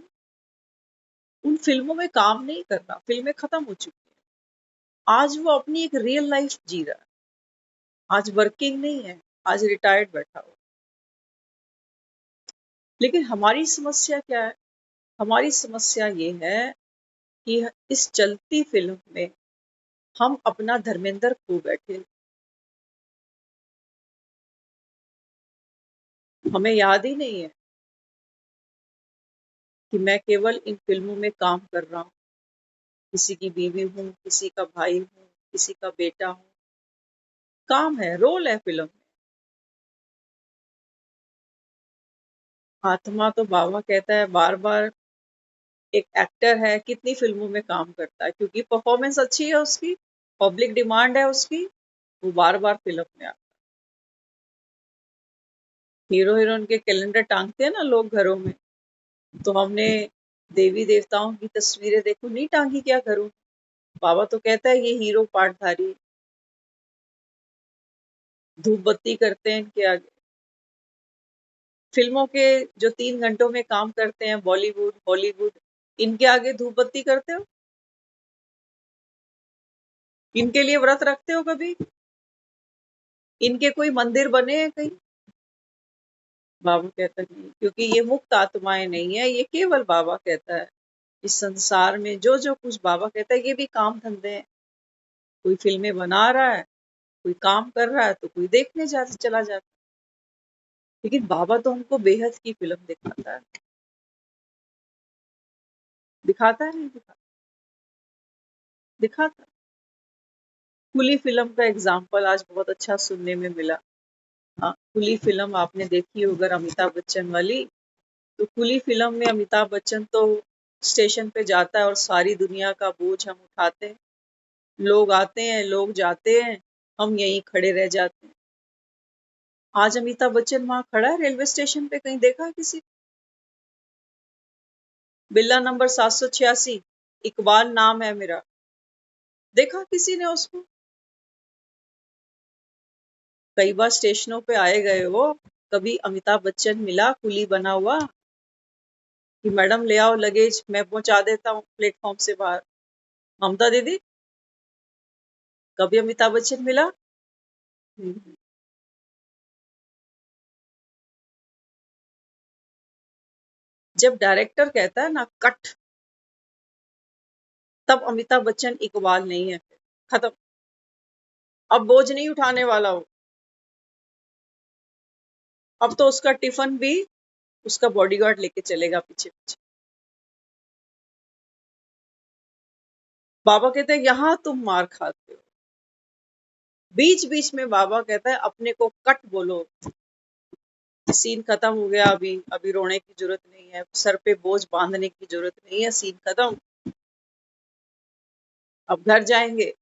उन फिल्मों में काम नहीं कर रहा, फिल्में खत्म हो चुकी हैं, आज वो अपनी एक रियल लाइफ जी रहा है, आज वर्किंग नहीं है, आज रिटायर्ड बैठा हुआ। लेकिन हमारी समस्या क्या है, हमारी समस्या ये है कि इस चलती फिल्म में हम अपना धर्मेंद्र खो बैठे, हमें याद ही नहीं है कि मैं केवल इन फिल्मों में काम कर रहा हूँ, किसी की बीवी हूँ, किसी का भाई हूँ, किसी का बेटा हूँ, काम है, रोल है फिल्म में। आत्मा तो बाबा कहता है बार बार, एक एक्टर है कितनी फिल्मों में काम करता है, क्योंकि परफॉर्मेंस अच्छी है उसकी, पब्लिक डिमांड है उसकी, वो बार बार फिल्म में आता है। हीरो हीरोइन के कैलेंडर टांगते हैं ना लोग घरों में, तो हमने देवी देवताओं की तस्वीरें देखो नहीं टांगी क्या घरों में? बाबा तो कहता है ये हीरो पार्टधारी है। धूप बत्ती करते हैं इनके आगे। फिल्मों के जो 3 घंटों में काम करते हैं, बॉलीवुड हॉलीवुड, इनके आगे धूप बत्ती करते हो? इनके लिए व्रत रखते हो कभी? इनके कोई मंदिर बने हैं कहीं? बाबा कहता नहीं, क्योंकि ये मुक्त आत्माएं नहीं है, ये केवल बाबा कहता है इस संसार में जो जो कुछ बाबा कहता है ये भी काम धंधे हैं। कोई फिल्में बना रहा है, कोई काम कर रहा है, तो कोई देखने चला जाता है। लेकिन बाबा तो हमको बेहद की फिल्म दिखाता है। दिखाता है नहीं दिखाता? दिखाता। कुली फिल्म का एग्जाम्पल आज बहुत अच्छा सुनने में मिला। हाँ, कुली फिल्म आपने देखी हो अगर, अमिताभ बच्चन वाली। तो कुली फिल्म में अमिताभ बच्चन तो स्टेशन पे जाता है और सारी दुनिया का बोझ हम उठाते हैं। लोग आते हैं, लोग जाते हैं, हम यहीं खड़े रह जाते हैं। आज अमिताभ बच्चन वहां खड़ा है रेलवे स्टेशन पे, कहीं देखा है किसी? बिल्ला नंबर 786, इकबाल नाम है मेरा, देखा किसी ने उसको? कई बार स्टेशनों पे आए गए हो, कभी अमिताभ बच्चन मिला कुली बना हुआ कि मैडम ले आओ लगेज, मैं पहुंचा देता हूँ प्लेटफॉर्म से बाहर? ममता दीदी, कभी अमिताभ बच्चन मिला? हम्म। जब डायरेक्टर कहता है ना कट, तब अमिताभ बच्चन इकबाल नहीं है, खत्म। अब बोझ नहीं उठाने वाला हो, अब तो उसका टिफिन भी उसका बॉडीगार्ड लेके चलेगा पीछे पीछे। बाबा कहते हैं यहाँ तुम मार खाते हो। बीच बीच में बाबा कहता है अपने को कट बोलो, सीन खत्म हो गया, अभी अभी रोने की जरूरत नहीं है, सर पे बोझ बांधने की जरूरत नहीं है, सीन खत्म, अब घर जाएंगे।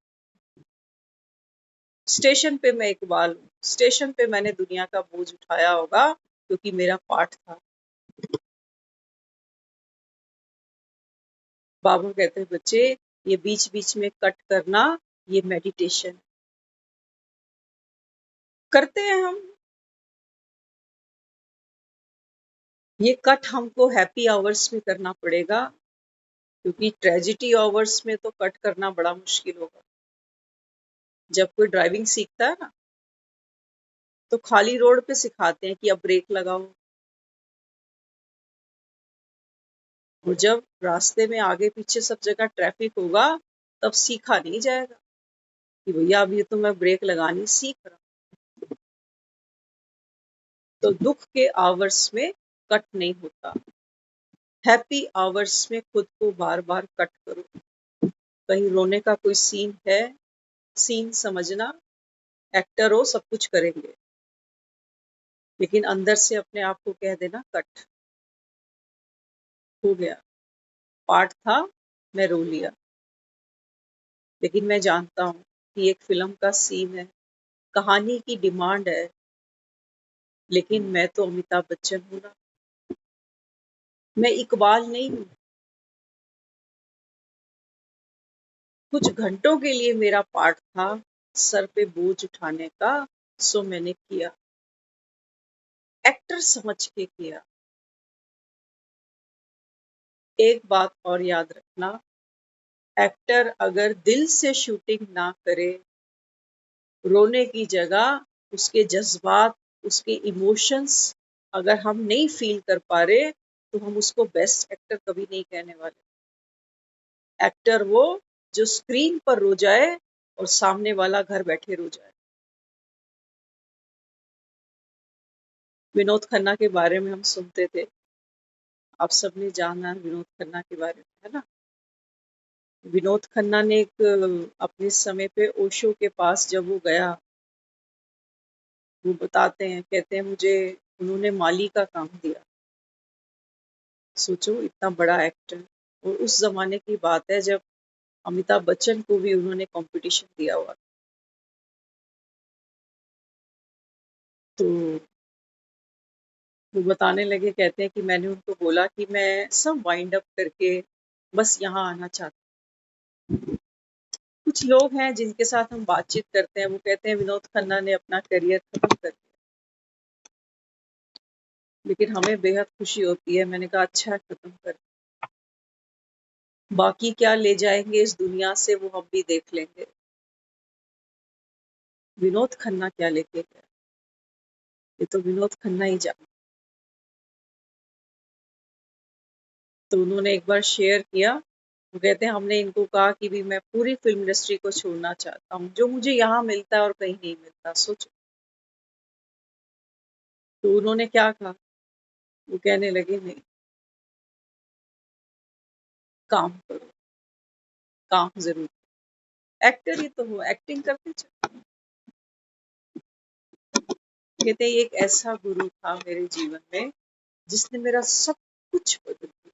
स्टेशन पे मैं इकबाल हूँ, स्टेशन पे मैंने दुनिया का बोझ उठाया होगा क्योंकि मेरा पाठ था। बाबा कहते हैं बच्चे, ये बीच बीच में कट करना, ये मेडिटेशन करते हैं हम। ये कट हमको हैप्पी आवर्स में करना पड़ेगा, क्योंकि ट्रेजिडी आवर्स में तो कट करना बड़ा मुश्किल होगा। जब कोई ड्राइविंग सीखता है ना, तो खाली रोड पे सिखाते हैं कि अब ब्रेक लगाओ, और जब रास्ते में आगे पीछे सब जगह ट्रैफिक होगा, तब सीखा नहीं जाएगा कि भैया अभी तो मैं ब्रेक लगानी सीख रहा हूं। तो दुख के आवर्स में कट नहीं होता, हैप्पी आवर्स में खुद को बार बार कट करो। कहीं रोने का कोई सीन है, सीन समझना, एक्टर हो सब कुछ करेंगे, लेकिन अंदर से अपने आप को कह देना कट हो गया, पार्ट था, मैं रो लिया। लेकिन मैं जानता हूँ कि एक फिल्म का सीन है, कहानी की डिमांड है, लेकिन मैं तो अमिताभ बच्चन हूं ना, मैं इकबाल नहीं हूँ। कुछ घंटों के लिए मेरा पार्ट था सर पे बोझ उठाने का, सो मैंने किया, एक्टर समझ के किया। एक बात और याद रखना, एक्टर अगर दिल से शूटिंग ना करे, रोने की जगह उसके जज्बात, उसके इमोशंस अगर हम नहीं फील कर पा रहे, तो हम उसको बेस्ट एक्टर कभी नहीं कहने वाले। एक्टर वो जो स्क्रीन पर रो जाए और सामने वाला घर बैठे रो जाए। विनोद खन्ना के बारे में हम सुनते थे, आप सबने जाना है विनोद खन्ना के बारे में, है ना। विनोद खन्ना ने एक अपने समय पे ओशो के पास जब वो गया, वो बताते हैं, कहते हैं मुझे उन्होंने माली का काम दिया। सोचो इतना बड़ा एक्टर, और उस जमाने की बात है जब अमिताभ बच्चन को भी उन्होंने कंपटीशन दिया हुआ। तो वो बताने लगे, कहते हैं कि मैंने उनको बोला कि मैं सब वाइंड अप करके बस यहाँ आना चाहता हूँ। कुछ लोग हैं जिनके साथ हम बातचीत करते हैं, वो कहते हैं विनोद खन्ना ने अपना करियर खत्म कर दिया, लेकिन हमें बेहद खुशी होती है। मैंने कहा अच्छा है, खत्म कर, बाकी क्या ले जाएंगे इस दुनिया से वो हम भी देख लेंगे। विनोद खन्ना क्या लेके गया, ये तो विनोद खन्ना ही जाने। तो उन्होंने एक बार शेयर किया, वो कहते हैं हमने इनको कहा कि भी मैं पूरी फिल्म इंडस्ट्री को छोड़ना चाहता हूँ, जो मुझे यहाँ मिलता है और कहीं नहीं मिलता। सोचो। तो उन्होंने क्या कहा, वो कहने लगे नहीं, काम करो, काम जरूर, एक्टर ही तो हो, एक्टिंग करते चलो। कहते हैं एक ऐसा गुरु था मेरे जीवन में जिसने मेरा सब कुछ बदल दिया।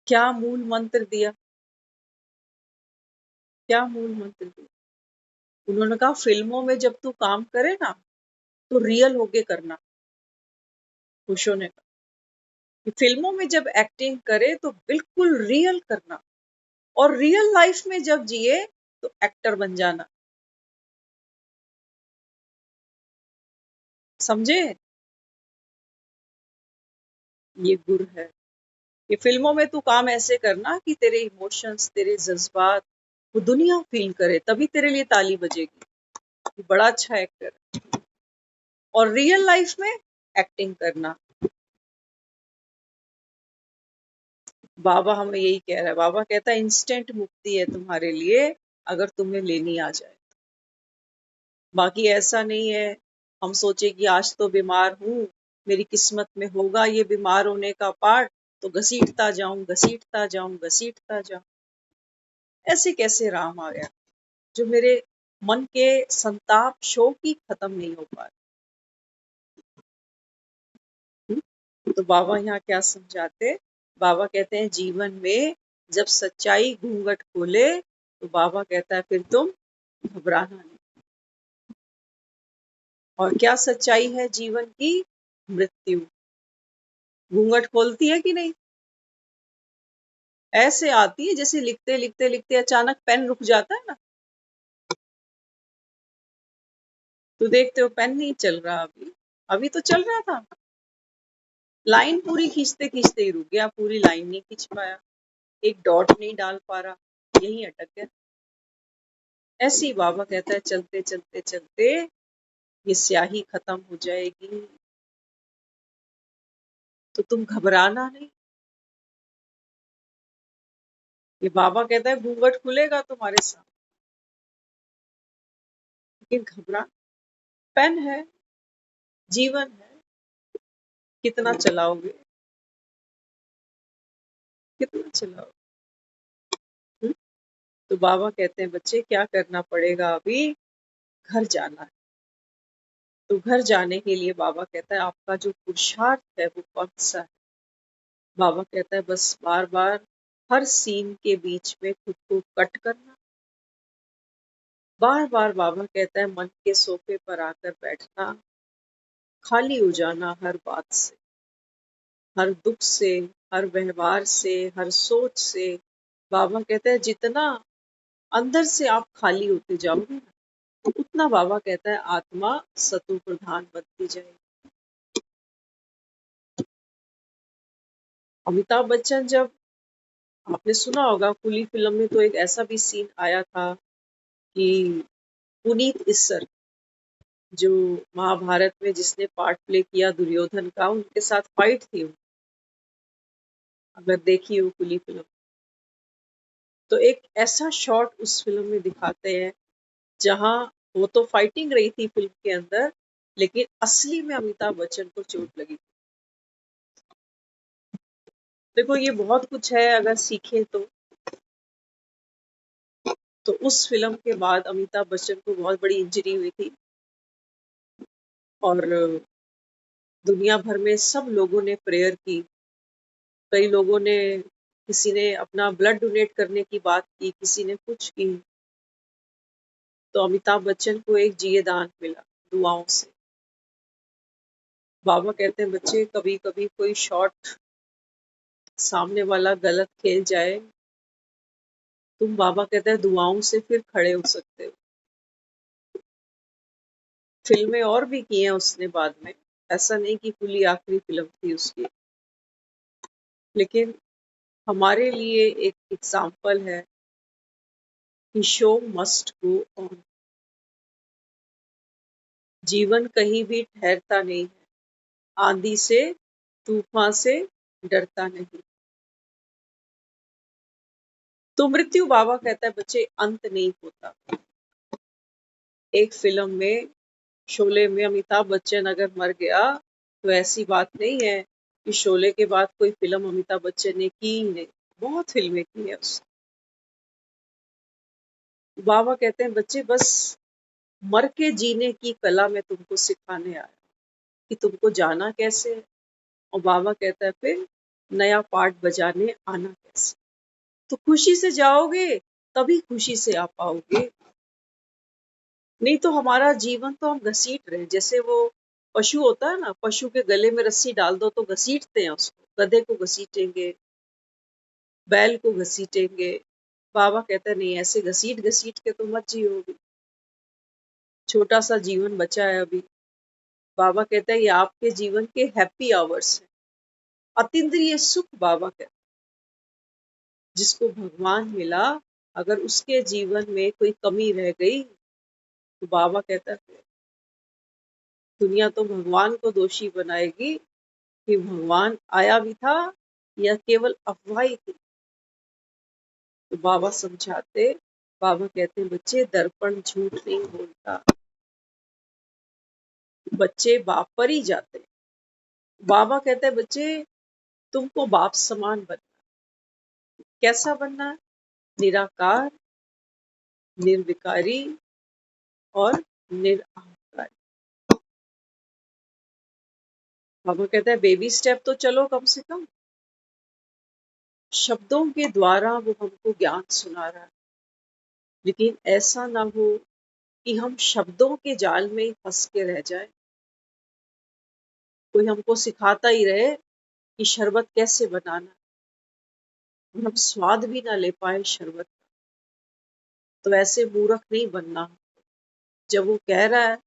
क्या मूल मंत्र दिया, क्या मूल मंत्र दिया। उन्होंने कहा फिल्मों में जब तू काम करे ना तो रियल होके करना। खुशो ने कहा कि फिल्मों में जब एक्टिंग करे तो बिल्कुल रियल करना, और रियल लाइफ में जब जिए तो एक्टर बन जाना। समझे, ये गुर है कि फिल्मों में तू काम ऐसे करना कि तेरे इमोशंस, तेरे जज्बात वो दुनिया फील करे, तभी तेरे लिए ताली बजेगी कि बड़ा अच्छा एक्टर है। और रियल लाइफ में एक्टिंग करना। बाबा हमें यही कह रहा है। बाबा कहता है इंस्टेंट मुक्ति है तुम्हारे लिए अगर तुम्हें लेनी आ जाए। बाकी ऐसा नहीं है हम सोचे कि आज तो बीमार हूं, मेरी किस्मत में होगा ये बीमार होने का पार्ट, तो घसीटता जाऊं घसीटता जाऊं घसीटता जाऊं। ऐसे कैसे राम आ गया जो मेरे मन के संताप शोक ही खत्म नहीं हो पा रहे। तो बाबा यहाँ क्या समझाते, बाबा कहते हैं जीवन में जब सच्चाई घूंघट खोले तो बाबा कहता है फिर तुम घबराना नहीं। और क्या सच्चाई है जीवन की, मृत्यु घूंघट खोलती है कि नहीं। ऐसे आती है जैसे लिखते लिखते लिखते अचानक पेन रुक जाता है ना, तो देखते हो पेन नहीं चल रहा, अभी अभी तो चल रहा था, लाइन पूरी खींचते खींचते ही रुक गया, पूरी लाइन नहीं खींच पाया, एक डॉट नहीं डाल पा रहा, यही अटक गया। ऐसे ही बाबा कहता है चलते चलते चलते ये स्याही खत्म हो जाएगी, तो तुम घबराना नहीं। ये बाबा कहता है घूंघट खुलेगा तुम्हारे साथ, लेकिन घबरा, पेन है, जीवन है, कितना चलाओगे, कितना चलाओगे। हम्म? तो बाबा कहते हैं बच्चे क्या करना पड़ेगा, अभी घर जाना है। तो घर जाने के लिए बाबा कहता है आपका जो पुरुषार्थ है वो कौन सा है। बाबा कहता है बस बार बार हर सीन के बीच में खुद को कट करना। बार बार बाबा कहता है मन के सोफे पर आकर बैठना, खाली हो जाना हर बात से, हर दुख से, हर व्यवहार से, हर सोच से। बाबा कहता है जितना अंदर से आप खाली होते जाओगे ना, तो उतना बाबा कहता है आत्मा सतु प्रधान बनती जाएगी। अमिताभ बच्चन, जब आपने सुना होगा कुली फिल्म में, तो एक ऐसा भी सीन आया था कि पुनीत इस्सर जो महाभारत में जिसने पार्ट प्ले किया दुर्योधन का, उनके साथ फाइट थी। अगर देखी हो कुली फिल्म, तो एक ऐसा शॉट उस फिल्म में दिखाते हैं जहां वो तो फाइटिंग रही थी फिल्म के अंदर, लेकिन असली में अमिताभ बच्चन को चोट लगी। देखो ये बहुत कुछ है, अगर सीखे तो उस फिल्म के बाद अमिताभ बच्चन को बहुत बड़ी इंजरी हुई थी और दुनिया भर में सब लोगों ने प्रेयर की। कई लोगों ने, किसी ने अपना ब्लड डोनेट करने की बात की, किसी ने कुछ की। तो अमिताभ बच्चन को एक जीएदान मिला दुआओं से। बाबा कहते हैं बच्चे, कभी कभी कोई शॉट सामने वाला गलत खेल जाए, तुम बाबा कहते हैं दुआओं से फिर खड़े हो सकते हो। फिल्में और भी की हैं उसने बाद में, ऐसा नहीं कि खुली आखिरी फिल्म थी उसकी, लेकिन हमारे लिए एक एग्जाम्पल है कि शो मस्ट गो ऑन। जीवन कहीं भी ठहरता नहीं है, आंधी से तूफान से डरता नहीं। तो मृत्यु, बाबा कहता है बच्चे, अंत नहीं होता। एक फिल्म में, शोले में अमिताभ बच्चन अगर मर गया तो ऐसी बात नहीं है कि शोले के बाद कोई फिल्म अमिताभ बच्चन ने की ही नहीं। बहुत फिल्में की है उसने। बाबा कहते हैं बच्चे, बस मर के जीने की कला मैं तुमको सिखाने आया कि तुमको जाना कैसे है। और बाबा कहता है फिर नया पार्ट बजाने आना कैसे। तो खुशी से जाओगे तभी खुशी से आ पाओगे, नहीं तो हमारा जीवन तो हम घसीट रहे हैं। जैसे वो पशु होता है ना, पशु के गले में रस्सी डाल दो तो घसीटते हैं उसको, गधे को घसीटेंगे, बैल को घसीटेंगे। बाबा कहता है नहीं, ऐसे घसीट घसीट के तो मत जियोगे, छोटा सा जीवन बचा है अभी। बाबा कहता है ये आपके जीवन के हैप्पी आवर्स हैं, अतीन्द्रिय सुख। बाबा कहता है जिसको भगवान मिला, अगर उसके जीवन में कोई कमी रह गई तो बाबा कहता है दुनिया तो भगवान को दोषी बनाएगी कि भगवान आया भी था या केवल अफवाह ही थी। तो बाबा समझाते, बाबा कहते हैं बच्चे, दर्पण झूठ नहीं बोलता। बच्चे बाप पर ही जाते हैं। बाबा कहते हैं बच्चे, तुमको बाप समान बनना। कैसा बनना है? निराकार, निर्विकारी और निरअहंकारी। बाबा कहता है बेबी स्टेप तो चलो, कम से कम शब्दों के द्वारा वो हमको ज्ञान सुना रहा है, लेकिन ऐसा ना हो कि हम शब्दों के जाल में ही फंस के रह जाए। कोई हमको सिखाता ही रहे कि शरबत कैसे बनाना, और हम स्वाद भी ना ले पाए शरबत का, तो ऐसे मूर्ख नहीं बनना। जब वो कह रहा है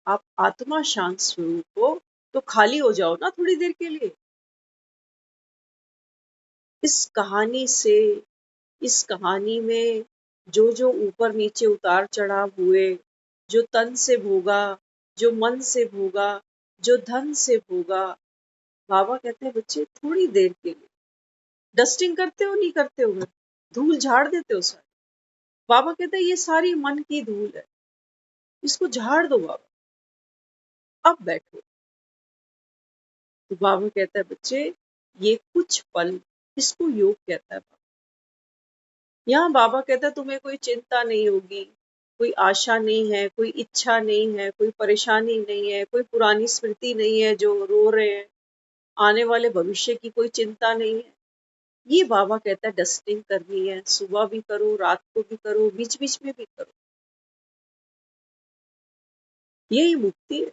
आप आत्मा शांत स्वरूप हो, तो खाली हो जाओ ना थोड़ी देर के लिए। इस कहानी से, इस कहानी में जो जो ऊपर नीचे उतार चढ़ाव हुए, जो तन से भोगा, जो मन से भोगा, जो धन से भोगा, बाबा कहते हैं बच्चे थोड़ी देर के लिए। डस्टिंग करते हो, नहीं करते हो घर, धूल झाड़ देते हो सारी। बाबा कहते हैं ये सारी मन की धूल है, इसको झाड़ दो बाबा, अब बैठो। तो बाबा कहता है बच्चे ये कुछ पल, इसको योग कहता है। यहाँ बाबा कहता है तुम्हें कोई चिंता नहीं होगी, कोई आशा नहीं है, कोई इच्छा नहीं है, कोई परेशानी नहीं है, कोई पुरानी स्मृति नहीं है जो रो रहे हैं, आने वाले भविष्य की कोई चिंता नहीं है। ये बाबा कहता है डस्टिंग करनी है, सुबह भी करो, रात को भी करो, बीच बीच में भी करो। यही मुक्ति है।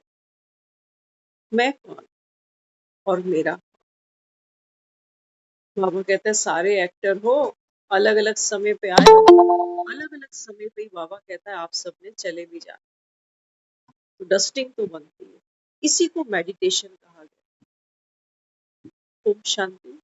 मैं कौन और मेरा। बाबा कहता है सारे एक्टर हो, अलग अलग समय पे आए, अलग अलग समय पे ही बाबा कहता है आप सबने चले भी जाना। तो डस्टिंग तो बनती है, इसी को मेडिटेशन कहा गया। ओम शांति।